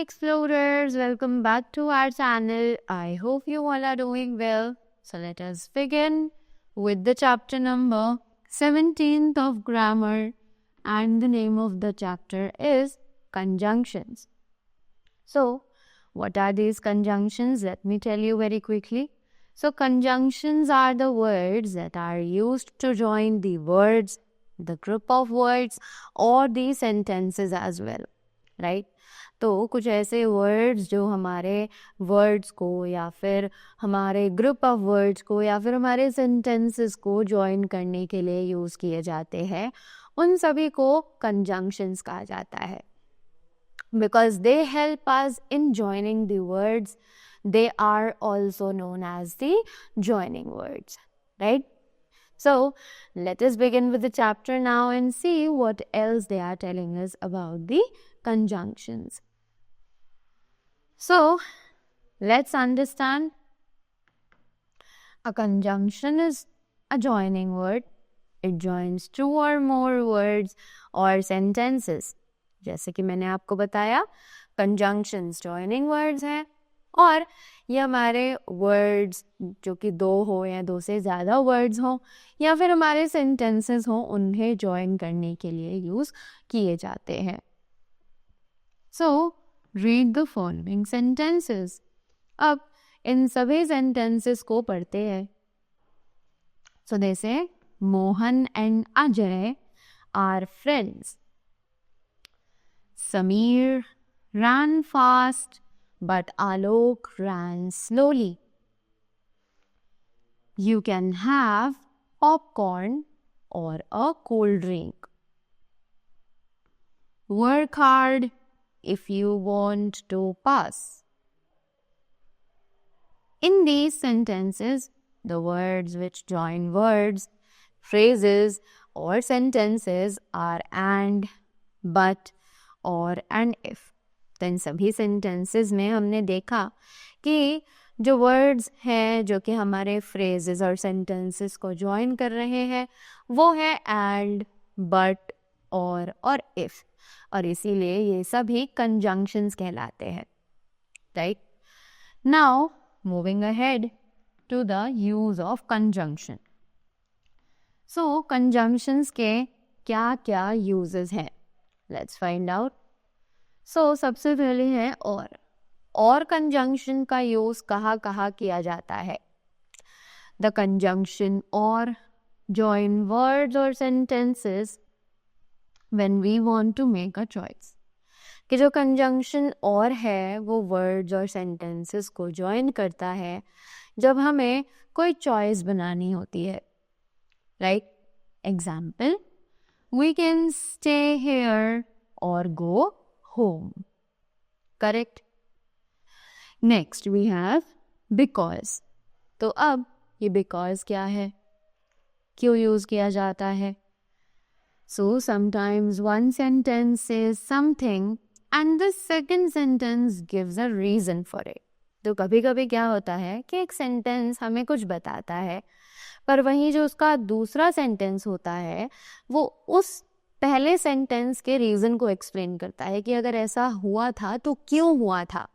explorers, welcome back to our channel. I hope you all are doing well. So let us begin with the chapter number 17th of grammar, and the name of the chapter is conjunctions. So what are these conjunctions? Let me tell you very quickly. So conjunctions are the words that are used to join the words, the group of words or the sentences as well, right? तो कुछ ऐसे words जो हमारे words को या फिर हमारे group of words को या फिर हमारे सेंटेंसेस को ज्वाइन करने के लिए यूज़ किए जाते हैं, उन सभी को कंजंक्शंस कहा जाता है. Because they help us in joining the words, they are also known as the joining words, right? So let us begin with the chapter now and see what else they are telling us about the conjunctions. So let's understand. A conjunction is a joining word. It joins two or more words or sentences. जैसे कि मैंने आपको बताया, conjunctions joining words हैं और ये हमारे words जो कि दो हो या दो से ज़्यादा words हो या फिर हमारे sentences हो, उन्हें join करने के लिए use किए जाते हैं. So read the following sentences. अब इन सभी sentences को पढ़ते हैं. So they say, Mohan and Ajay are friends. Samir ran fast, but Alok ran slowly. You can have popcorn or a cold drink. Work hard if you want to pass. In these sentences, the words which join words, phrases or sentences are and, but और and if. तो इन सभी sentences में हमने देखा कि जो words हैं जो कि हमारे phrases और sentences को join कर रहे हैं वो है and, but और if. और इसीलिए ये सभी conjunctions कहलाते हैं, right? Now moving ahead to the use of conjunction. So conjunctions के क्या क्या uses हैं? Let's find out. So सबसे पहले है और conjunction का use कहाँ किया जाता है? The conjunction or join words or sentences when we want to make a choice. कि जो conjunction और है वो words और sentences को join करता है जब हमें कोई choice बनानी होती है, right? Example, we can stay here or go home. Correct? Next we have because. तो अब ये because क्या है? क्यों use किया जाता है? So sometimes one sentence says something and the second sentence gives a reason for it. तो कभी कभी क्या होता है कि एक sentence हमें कुछ बताता है पर वहीं जो उसका दूसरा sentence होता है वो उस पहले सेंटेंस के रीज़न को एक्सप्लेन करता है कि अगर ऐसा हुआ था तो क्यों हुआ था,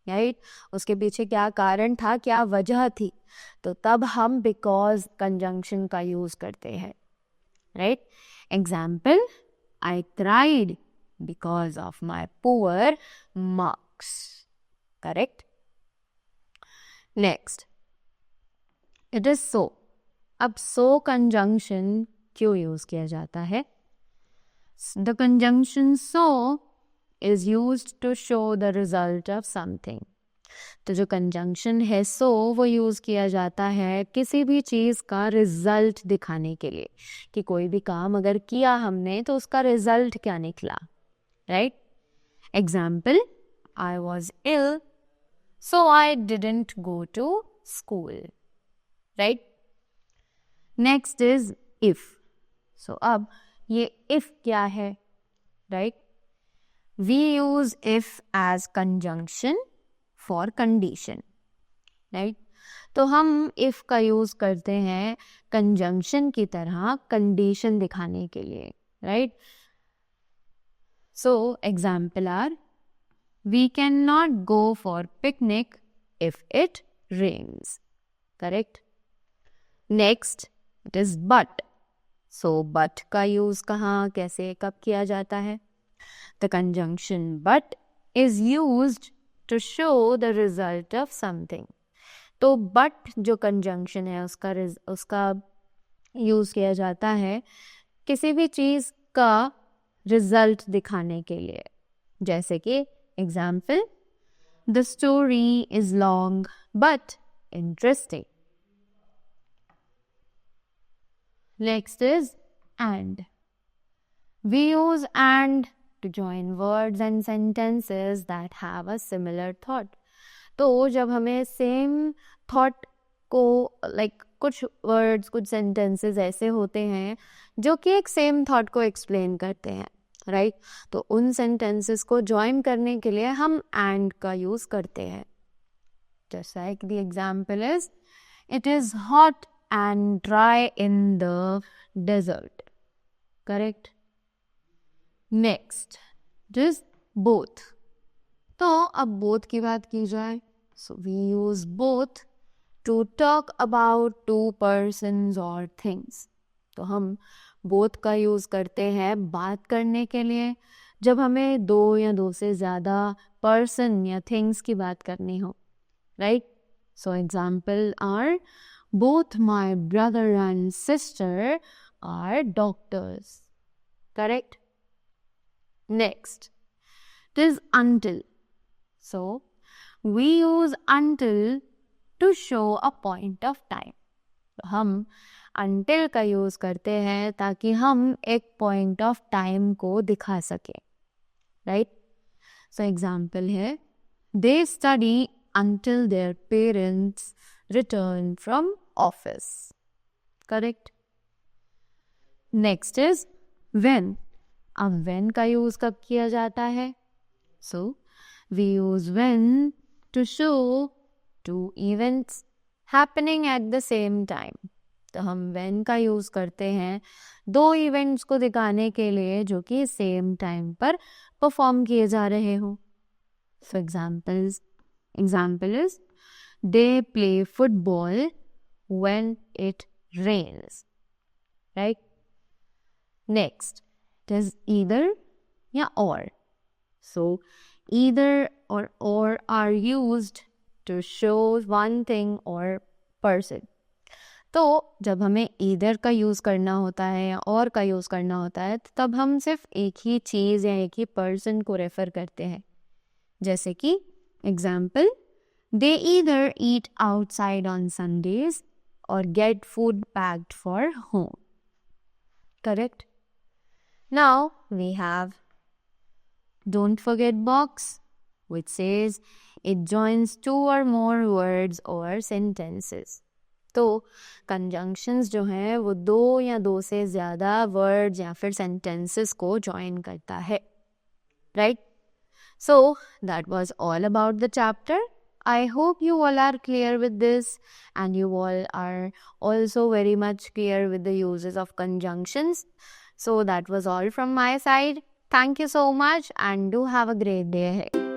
राइट? उसके पीछे क्या कारण था, क्या वजह थी. तो तब हम बिकॉज कंजंक्शन का यूज़ करते हैं, right? Example, I cried because of my poor marks. Correct? Next, it is so. अब सो कंजंक्शन क्यों यूज़ किया जाता है? The conjunction so is used to show the result of something. तो जो conjunction है so वो use किया जाता है किसी भी चीज़ का result दिखाने के लिए कि कोई भी काम अगर किया हमने तो उसका result क्या निकला, right? Example, I was ill, so I didn't go to school, right? Next is if. So अब ये if क्या है, right? We use if as conjunction for condition, right? तो हम if का use करते हैं conjunction की तरह condition दिखाने के लिए, right? So example are, We cannot go for picnic if it rains. Correct? Next, it is but. So, but का use कहाँ, कैसे, कब किया जाता है? The conjunction but is used to show the result of something. तो but जो conjunction है उसका यूज किया जाता है किसी भी चीज का रिजल्ट दिखाने के लिए. जैसे कि example, the story is long but interesting. Next is and. We use and to join words and sentences that have a similar thought. तो जब हमें सेम थॉट को कुछ वर्ड्स, कुछ सेंटेंसेस ऐसे होते हैं जो कि एक सेम थॉट को एक्सप्लेन करते हैं, राइट? तो उन सेंटेंसेस को ज्वाइन करने के लिए हम एंड का यूज करते हैं. जैसा एक the example is, it is hot and dry in the desert. Correct? Next is both. तो अब बोथ की बात की जाए, so we use both to talk about two persons और थिंग्स. तो हम बोथ का यूज करते हैं बात करने के लिए जब हमें दो या दो से ज़्यादा पर्सन या थिंग्स की बात करनी हो, right? So example are, both my brother and sister are doctors. Correct? Next, it is until. So, we use until to show a point of time. तो हम until का यूज करते हैं ताकि हम एक point of time को दिखा सकें, right? So, example है, they study until their parents return from office. Correct? Next is when. अब when का यूज कब किया जाता है? So we use when to show two events happening at the same time. तो हम when का यूज करते हैं दो इवेंट्स को दिखाने के लिए जो कि सेम टाइम पर परफॉर्म किए जा रहे हो. So example is, they play football when it rains. Right? Next, it is either या or. So either or are used to show one thing or person. तो जब हमें either का यूज करना होता है या और का यूज करना होता है तब हम सिर्फ एक ही चीज या एक ही पर्सन को रेफर करते हैं. जैसे कि example, they either eat outside on Sundays or get food packed for home. Correct? Now we have don't forget box, which says it joins two or more words or sentences. तो conjunctions जो हैं वो दो या दो से ज़्यादा words या फिर sentences को join करता है, right? So that was all about the chapter. I hope you all are clear with this and you all are also very much clear with the uses of conjunctions. So that was all from my side. Thank you so much and do have a great day ahead.